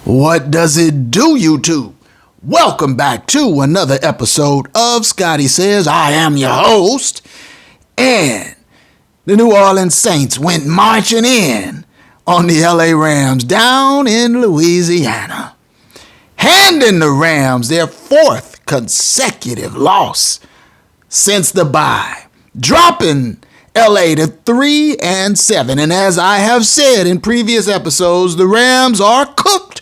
What does it do, YouTube? Welcome back to another episode of Scotty Says. I am your host, and the New Orleans Saints went marching in on the LA Rams down in Louisiana, handing the Rams their fourth consecutive loss since the bye, dropping LA to 3-7. And as I have said in previous episodes, the Rams are cooked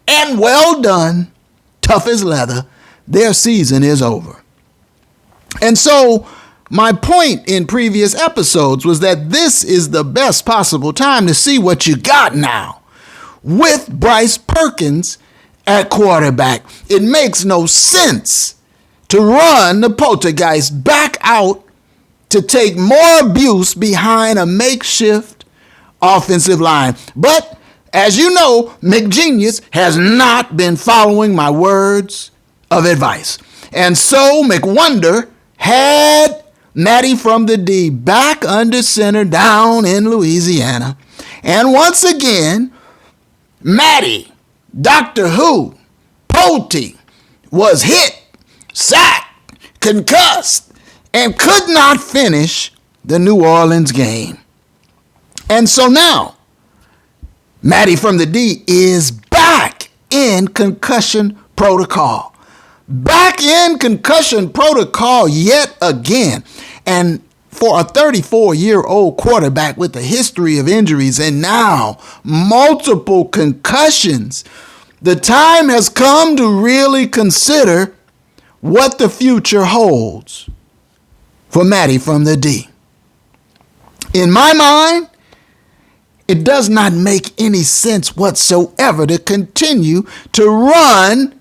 and well done, tough as leather. Their season is over. And so my point in previous episodes was that this is the best possible time to see what you got now with Bryce Perkins at quarterback. It makes no sense to run the poltergeist back out to take more abuse behind a makeshift offensive line. But as you know, McGenius has not been following my words of advice. And so McWonder had Matty from the D back under center down in Louisiana. And once again, Matty, Doctor Who, Polty, was hit, sacked, concussed, and could not finish the New Orleans game. And so now, Matty from the D is back in concussion protocol. Back in concussion protocol yet again. And for a 34-year-old quarterback with a history of injuries and now multiple concussions, the time has come to really consider what the future holds for Matty from the D. In my mind, it does not make any sense whatsoever to continue to run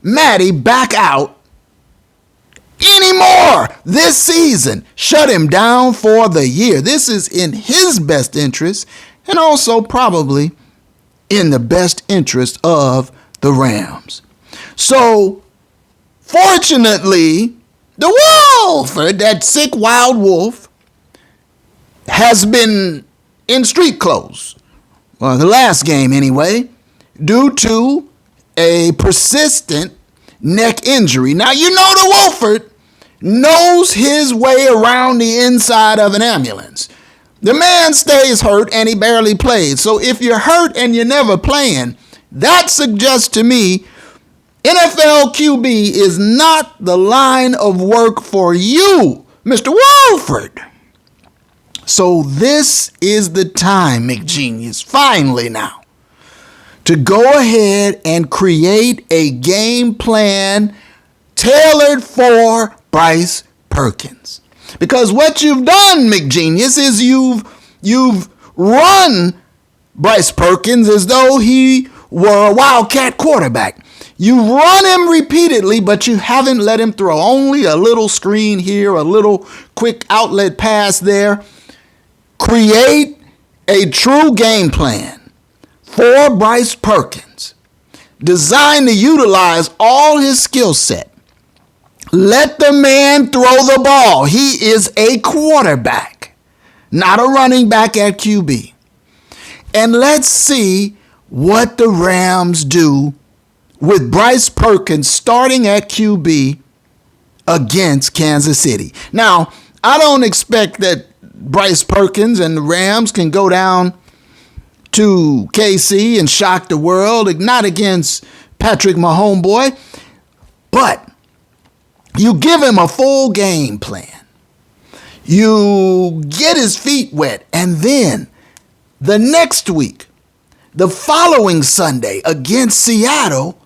Matty back out anymore this season. Shut him down for the year. This is in his best interest and also probably in the best interest of the Rams. So, fortunately, the Wolford, that sick wild wolf, has been in street clothes, well, the last game anyway, due to a persistent neck injury. Now, you know the Wolford knows his way around the inside of an ambulance. The man stays hurt and he barely plays. So if you're hurt and you're never playing, that suggests to me NFL QB is not the line of work for you, Mr. Wolford. So this is the time, McGenius, finally now, to go ahead and create a game plan tailored for Bryce Perkins. Because what you've done, McGenius, is you've run Bryce Perkins as though he were a Wildcat quarterback. You run him repeatedly, but you haven't let him throw. Only a little screen here, a little quick outlet pass there. Create a true game plan for Bryce Perkins, designed to utilize all his skill set. Let the man throw the ball. He is a quarterback, not a running back at QB. And let's see what the Rams do with Bryce Perkins starting at QB against Kansas City. Now, I don't expect that Bryce Perkins and the Rams can go down to KC and shock the world, not against Patrick Mahomes, boy, but you give him a full game plan. You get his feet wet, and then the next week, the following Sunday against Seattle,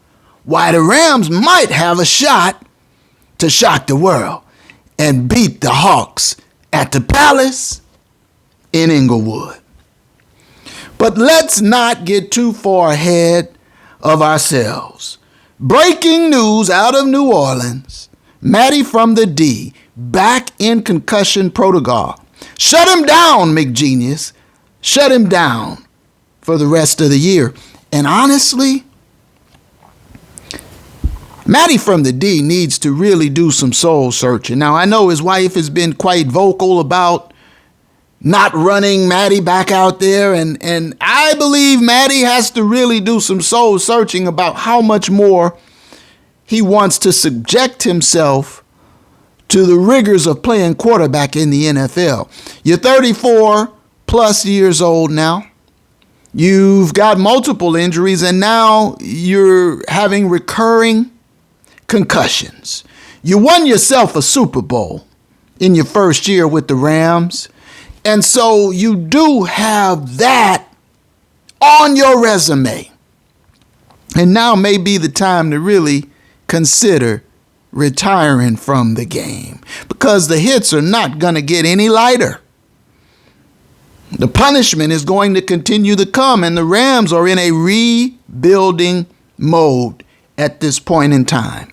why the Rams might have a shot to shock the world and beat the Hawks at the Palace in Inglewood. But let's not get too far ahead of ourselves. Breaking news out of New Orleans. Matty from the D back in concussion protocol. Shut him down, McGenius. Shut him down for the rest of the year. And honestly, Matty from the D needs to really do some soul searching. Now, I know his wife has been quite vocal about not running Matty back out there. And I believe Matty has to really do some soul searching about how much more he wants to subject himself to the rigors of playing quarterback in the NFL. You're 34 plus years old now. You've got multiple injuries, and now you're having recurring concussions. You won yourself a Super Bowl in your first year with the Rams. And so you do have that on your resume. And now may be the time to really consider retiring from the game, because the hits are not going to get any lighter. The punishment is going to continue to come, and the Rams are in a rebuilding mode at this point in time.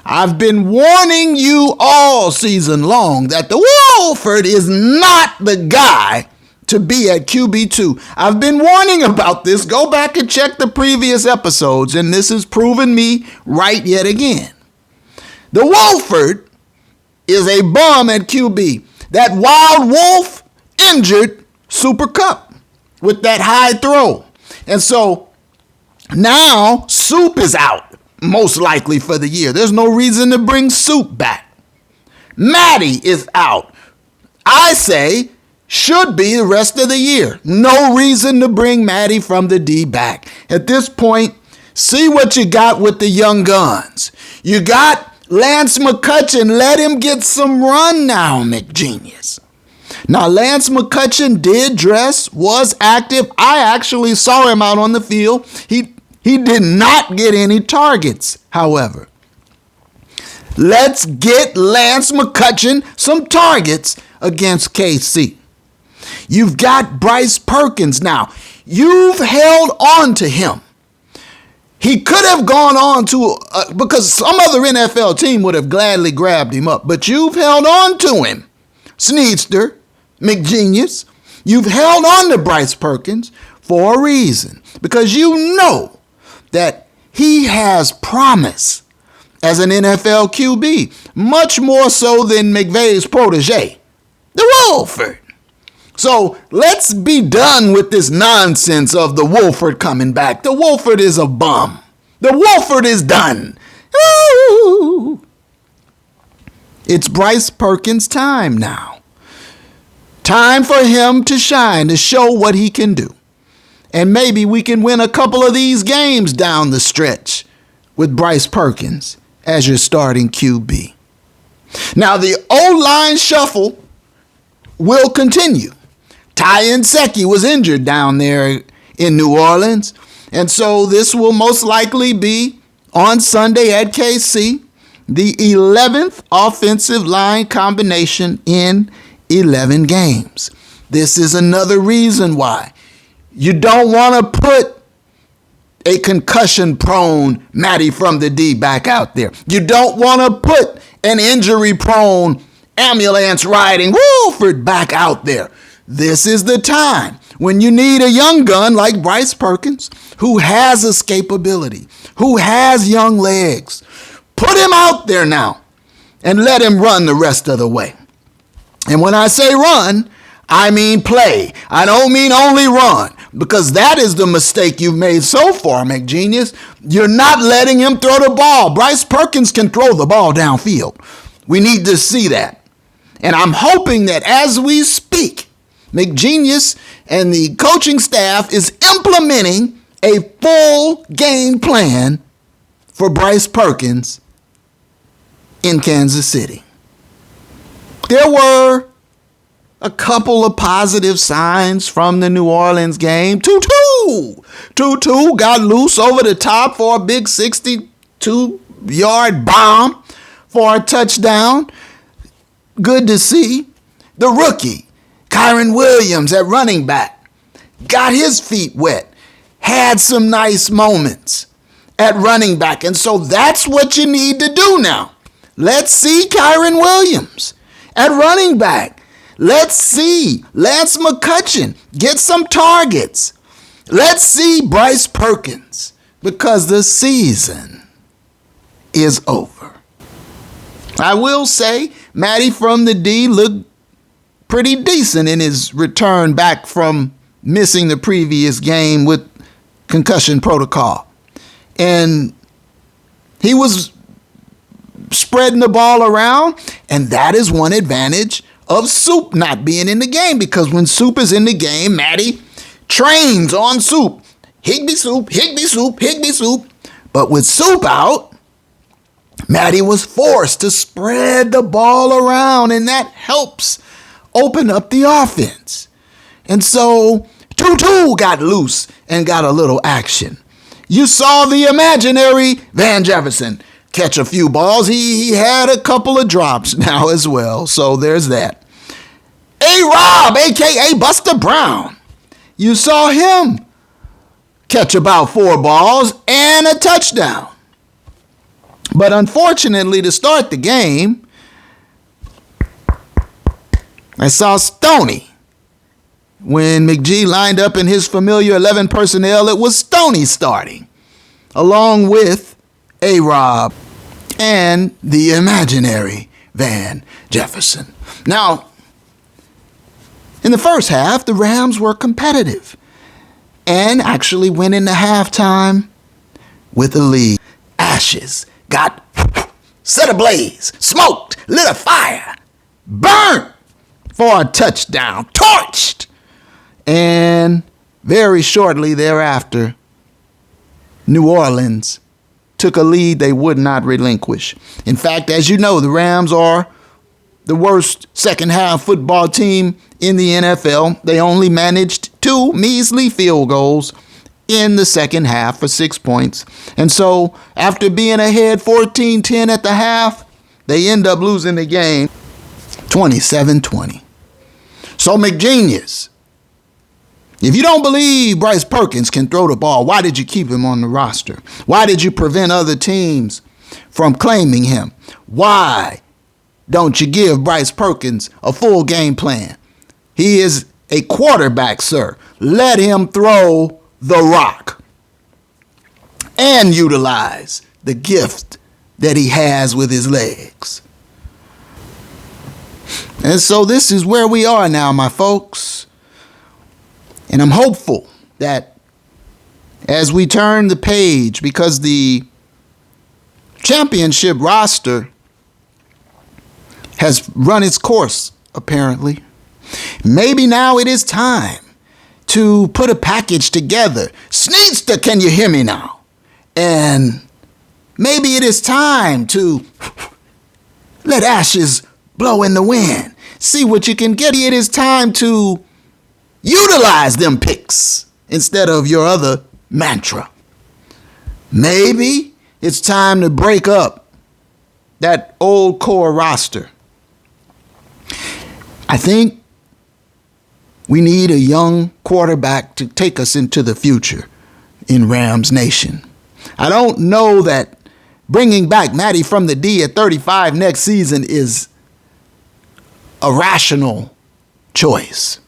I've been warning you all season long that the Wolford is not the guy to be at QB2. I've been warning about this. Go back and check the previous episodes, and this has proven me right yet again. The Wolford is a bum at QB. That Wild Wolf injured Super Cup with that high throw. And so now Soup is out, most likely for the year. There's no reason to bring Soup back. Matty is out. I say should be the rest of the year. No reason to bring Matty from the D back. At this point, see what you got with the young guns. You got Lance McCutcheon. Let him get some run now, McGenius. Now, Lance McCutcheon did dress, was active. I actually saw him out on the field. He did not get any targets, however. Let's get Lance McCutcheon some targets against KC. You've got Bryce Perkins now. You've held on to him. He could have gone on to, because some other NFL team would have gladly grabbed him up, but you've held on to him. Sneedster, McGenius, you've held on to Bryce Perkins for a reason, because you know that he has promise as an NFL QB, much more so than McVay's protege, the Wolford. So let's be done with this nonsense of the Wolford coming back. The Wolford is a bum. The Wolford is done. Ooh. It's Bryce Perkins' time now. Time for him to shine, to show what he can do. And maybe we can win a couple of these games down the stretch with Bryce Perkins as your starting QB. Now, the O-line shuffle will continue. Ty Nsekhe was injured down there in New Orleans, and so this will most likely be on Sunday at KC, the 11th offensive line combination in 11 games. This is another reason why you don't want to put a concussion-prone Matty from the D back out there. You don't want to put an injury-prone ambulance-riding Wolford back out there. This is the time when you need a young gun like Bryce Perkins, who has escapability, who has young legs. Put him out there now and let him run the rest of the way. And when I say run, I mean play. I don't mean only run, because that is the mistake you've made so far, McGenius. You're not letting him throw the ball. Bryce Perkins can throw the ball downfield. We need to see that. And I'm hoping that as we speak, McGenius and the coaching staff is implementing a full game plan for Bryce Perkins in Kansas City. There were a couple of positive signs from the New Orleans game. Tutu got loose over the top for a big 62-yard bomb for a touchdown. Good to see. The rookie, Kyren Williams at running back, got his feet wet, had some nice moments at running back. And so that's what you need to do now. Let's see Kyren Williams at running back. Let's see Lance McCutcheon get some targets. Let's see Bryce Perkins, because the season is over. I will say Matty from the D looked pretty decent in his return back from missing the previous game with concussion protocol. And he was spreading the ball around, and that is one advantage of Soup not being in the game, because when Soup is in the game, Matty trains on Soup. Higbee Soup, Higbee Soup, Higbee Soup. But with Soup out, Matty was forced to spread the ball around, and that helps open up the offense. And so Tutu got loose and got a little action. You saw the imaginary Van Jefferson catch a few balls. He had a couple of drops now as well. So there's that. A-Rob, a.k.a. Buster Brown. You saw him catch about 4 balls and a touchdown. But unfortunately, to start the game, I saw Stoney. When McGee lined up in his familiar 11 personnel, it was Stoney starting, along with A-Rob and the imaginary Van Jefferson. Now, in the first half, the Rams were competitive and actually went into halftime with a lead. Ashes got set ablaze, smoked, lit a fire, burnt for a touchdown, torched. And very shortly thereafter, New Orleans took a lead they would not relinquish. In fact, as you know, the Rams are the worst second-half football team in the NFL. They only managed 2 measly field goals in the second half for 6 points. And so, after being ahead 14-10 at the half, they end up losing the game 27-20. So, McGenius, if you don't believe Bryce Perkins can throw the ball, why did you keep him on the roster? Why did you prevent other teams from claiming him? Why don't you give Bryce Perkins a full game plan? He is a quarterback, sir. Let him throw the rock and utilize the gift that he has with his legs. And so this is where we are now, my folks. And I'm hopeful that as we turn the page, because the championship roster has run its course, apparently, maybe now it is time to put a package together. Sneedster, can you hear me now? And maybe it is time to let ashes blow in the wind. See what you can get. It is time to utilize them picks instead of your other mantra. Maybe it's time to break up that old core roster. I think we need a young quarterback to take us into the future in Rams Nation. I don't know that bringing back Matty from the D at 35 next season is a rational choice.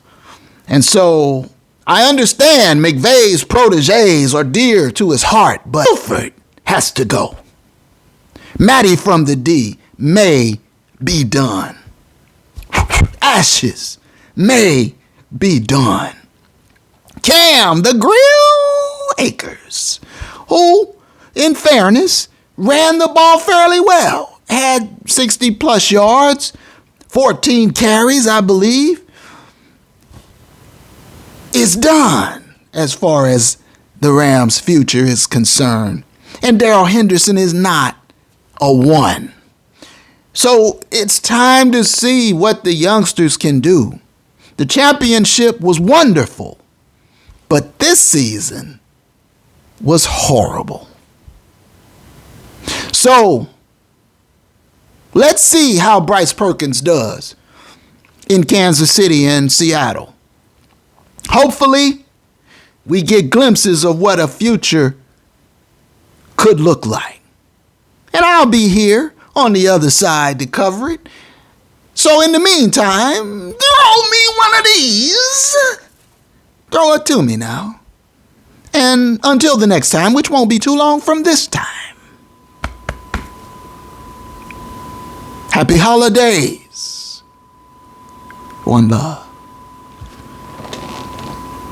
And so I understand McVay's proteges are dear to his heart, but Milford has to go. Matty from the D may be done. Ashes may be done. Cam, the Grill Akers, who, in fairness, ran the ball fairly well, had 60-plus yards, 14 carries, I believe, is done as far as the Rams' future is concerned. And Darrell Henderson is not a 1. So it's time to see what the youngsters can do. The championship was wonderful, but this season was horrible. So let's see how Bryce Perkins does in Kansas City and Seattle. Hopefully, we get glimpses of what a future could look like. And I'll be here on the other side to cover it. So in the meantime, throw me one of these. Throw it to me now. And until the next time, which won't be too long from this time, happy holidays. One love.